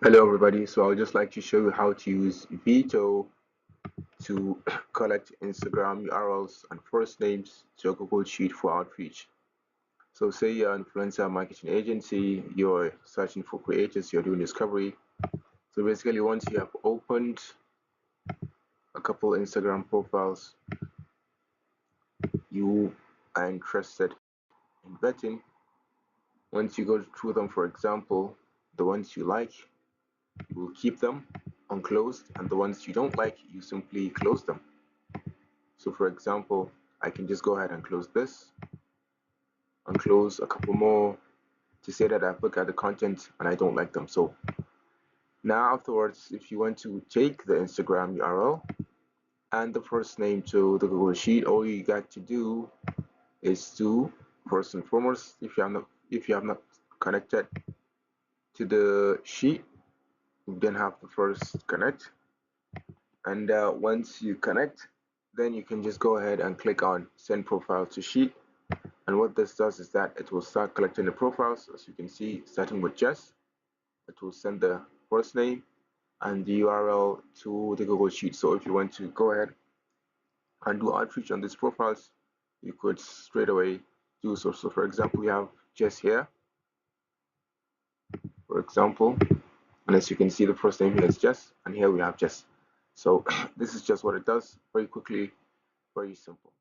Hello everybody, so I would just like to show you how to use Veto to collect Instagram URLs and first names to a Google Sheet for outreach. So say you're an influencer marketing agency, you're searching for creators, you're doing discovery. So basically once you have opened a couple Instagram profiles you are interested in betting, once you go through them, for example, the ones you like, you will keep them unclosed, and the ones you don't like, you simply close them. So for example, I can just go ahead and close this and close a couple more to say that I've looked at the content and I don't like them. So now afterwards, if you want to take the Instagram URL and the first name to the Google Sheet, all you got to do is to, first and foremost, if you have not connected to the sheet, you then have to first connect. And once you connect, then you can just go ahead and click on send profile to sheet. And what this does is that it will start collecting the profiles. As you can see, starting with Jess, it will send the first name and the URL to the Google Sheet. So if you want to go ahead and do outreach on these profiles, you could straight away do so. So for example, we have Jess here, for example, and as you can see, the first name here is Jess, and here we have Jess. So this is just what it does, very quickly, very simple.